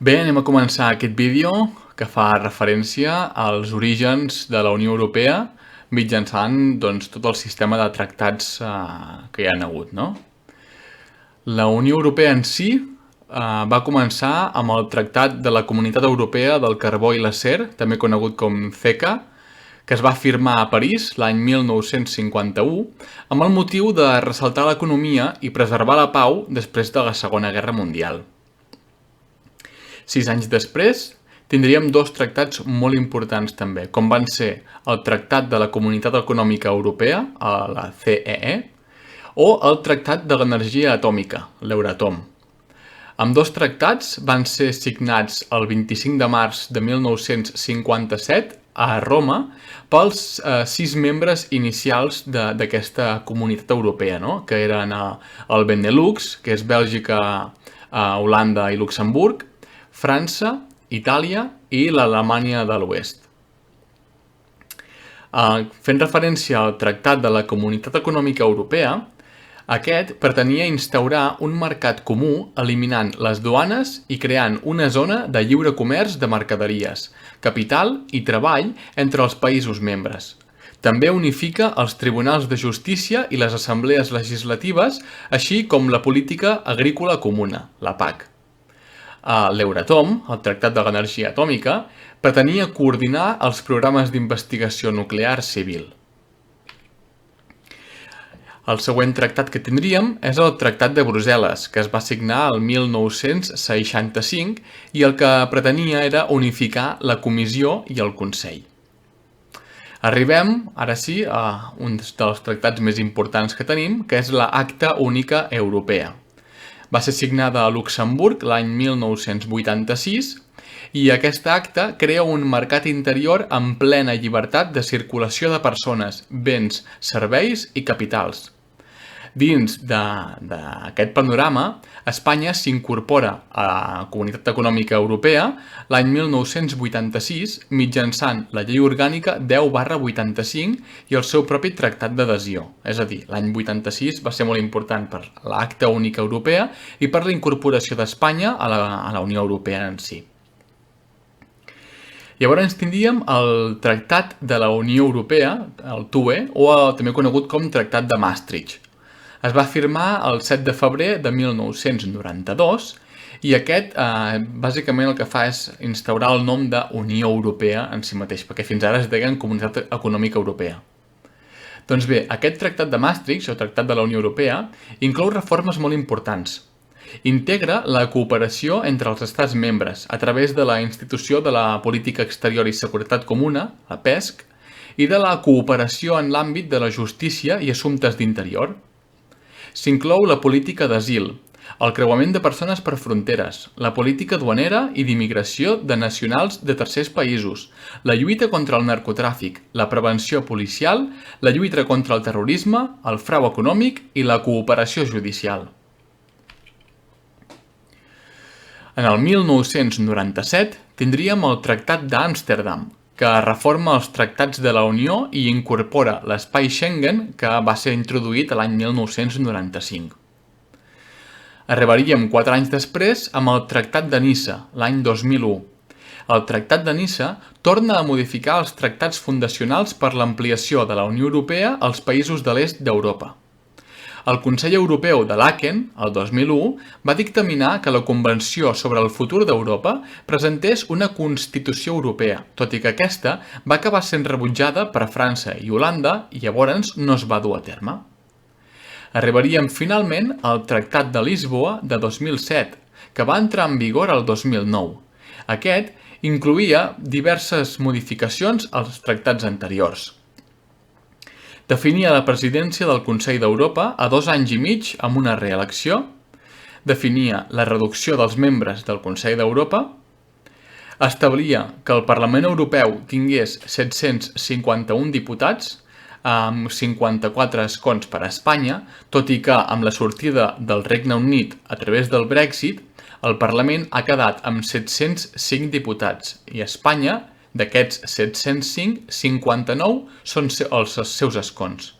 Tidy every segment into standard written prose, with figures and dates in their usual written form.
Bé, anem a començar aquest vídeo que fa referència als orígens de la Unió Europea mitjançant tot el sistema de tractats que hi ha hagut, no? La Unió Europea en si va començar amb el Tractat de la Comunitat Europea del Carbó i l'Acer, també conegut com CECA, que es va firmar a París l'any 1951 amb el motiu de ressaltar l'economia i preservar la pau després de la Segona Guerra Mundial. 6 anys després, tindríem dos tractats molt importants també, com van ser el Tractat de la Comunitat Econòmica Europea, la CEE, o el Tractat de l'Energia Atòmica, l'Euratom. Ambdós tractats van ser signats el 25 de març de 1957 a Roma pels 6 membres inicials d'aquesta comunitat europea, no? Que eren el Benelux, que és Bèlgica, Holanda i Luxemburg, França, Itàlia i l'Alemanya de l'Oest. Fent referència al Tractat de la Comunitat Econòmica Europea, aquest pretenia instaurar un mercat comú eliminant les duanes i creant una zona de lliure comerç de mercaderies, capital i treball entre els països membres. També unifica els tribunals de justícia i les assemblees legislatives, així com la política agrícola comuna, la PAC. L'Euratom, el Tractat de l'Energia Atòmica, pretenia coordinar els programes d'investigació nuclear civil. El següent tractat que tindríem és el Tractat de Brussel·les, que es va signar el 1965 i el que pretenia era unificar la Comissió i el Consell. Arribem, ara sí, a un dels tractats més importants que tenim, que és la Acta Única Europea. Va ser signada a Luxemburg l'any 1986 i aquesta acta crea un mercat interior amb plena llibertat de circulació de persones, béns, serveis i capitals. Dins d'aquest panorama, Espanya s'incorpora a la Comunitat Econòmica Europea l'any 1986 mitjançant la Llei Orgànica 10/85 i el seu propi tractat d'adhesió. És a dir, l'any 86 va ser molt important per l'Acta Única Europea i per la incorporació d'Espanya a la Unió Europea en si. Llavors tindríem el Tractat de la Unió Europea, el TUE, o també conegut com Tractat de Maastricht. Es va firmar el 7 de febrer de 1992 i aquest bàsicament el que fa és instaurar el nom de Unió Europea en si mateix, perquè fins ara es deien Comunitat Econòmica Europea. Doncs bé, aquest Tractat de Maastricht, o Tractat de la Unió Europea, inclou reformes molt importants. Integra la cooperació entre els estats membres a través de la institució de la Política Exterior i Seguretat Comuna, la PESC, i de la cooperació en l'àmbit de la justícia i assumptes d'interior. S'inclou la política d'asil, el creuament de persones per fronteres, la política duanera i d'immigració de nacionals de tercers països, la lluita contra el narcotràfic, la prevenció policial, la lluita contra el terrorisme, el frau econòmic i la cooperació judicial. En el 1997 tindríem el Tractat d'Amsterdam, que reforma els tractats de la Unió i incorpora l'espai Schengen, que va ser introduït l'any 1995. Arribaríem 4 anys després amb el Tractat de Niça, l'any 2001. El Tractat de Niça torna a modificar els tractats fundacionals per l'ampliació de la Unió Europea als països de l'est d'Europa. El Consell Europeu de Laeken, el 2001, va dictaminar que la Convenció sobre el futur d'Europa presentés una Constitució Europea, tot i que aquesta va acabar sent rebutjada per França i Holanda i llavors no es va dur a terme. Arribaríem finalment al Tractat de Lisboa de 2007, que va entrar en vigor el 2009. Aquest incloïa diverses modificacions als tractats anteriors. Definia la presidència del Consell d'Europa a 2 anys i mig amb una reelecció, definia la reducció dels membres del Consell d'Europa, establia que el Parlament Europeu tingués 751 diputats, amb 54 escons per a Espanya, tot i que amb la sortida del Regne Unit a través del Brexit, el Parlament ha quedat amb 705 diputats i Espanya, d'aquests 705, 59 són els seus escons.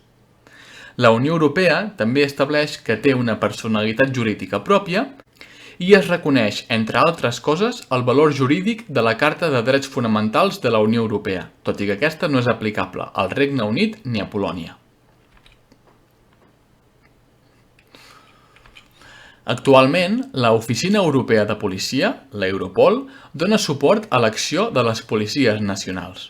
La Unió Europea també estableix que té una personalitat jurídica pròpia i es reconeix, entre altres coses, el valor jurídic de la Carta de Drets Fonamentals de la Unió Europea, tot i que aquesta no és aplicable al Regne Unit ni a Polònia. Actualment, la Oficina Europea de Policia, l'Europol, dona suport a l'acció de les policies nacionals.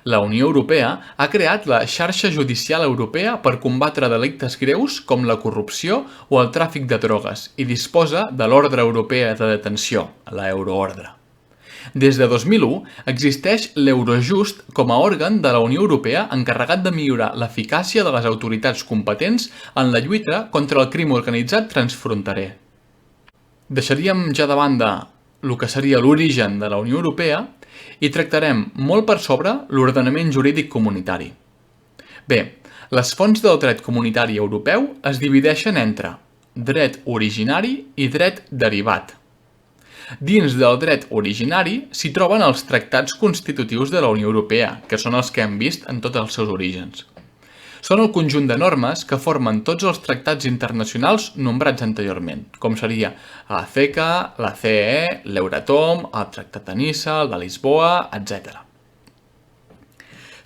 La Unió Europea ha creat la Xarxa Judicial Europea per combatre delictes greus com la corrupció o el tràfic de drogues i disposa de l'Ordre Europea de Detenció, la Euroordre. Des de 2001 existeix l'Eurojust com a òrgan de la Unió Europea encarregat de millorar l'eficàcia de les autoritats competents en la lluita contra el crim organitzat transfronterer. Deixaríem ja de banda el que seria l'origen de la Unió Europea i tractarem molt per sobre l'ordenament jurídic comunitari. Bé, les fonts del dret comunitari europeu es divideixen entre dret originari i dret derivat. Dins del dret originari s'hi troben els tractats constitutius de la Unió Europea, que són els que hem vist en tots els seus orígens. Són el conjunt de normes que formen tots els tractats internacionals nombrats anteriorment, com seria la CECA, la CEE, l'Euratom, el Tractat de Niça, el de Lisboa, etc.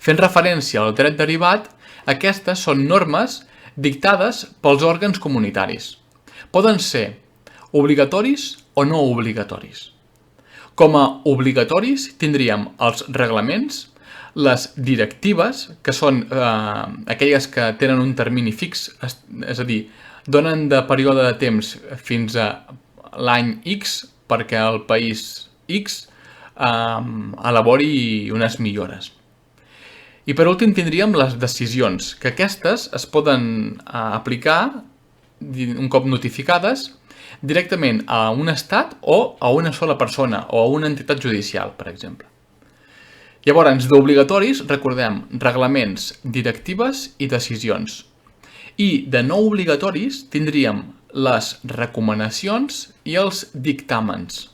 Fent referència al dret derivat, aquestes són normes dictades pels òrgans comunitaris. Poden ser obligatoris o no obligatoris. Com a obligatoris tindríem els reglaments, les directives, que són aquelles que tenen un termini fix, és a dir, donen de període de temps fins a l'any X perquè el país X elabori unes millores. I per últim tindríem les decisions, que aquestes es poden aplicar un cop notificades directament a un estat o a una sola persona o a una entitat judicial, per exemple. Llavors, d'obligatoris, recordem reglaments, directives i decisions. I de no obligatoris tindríem les recomanacions i els dictàmens.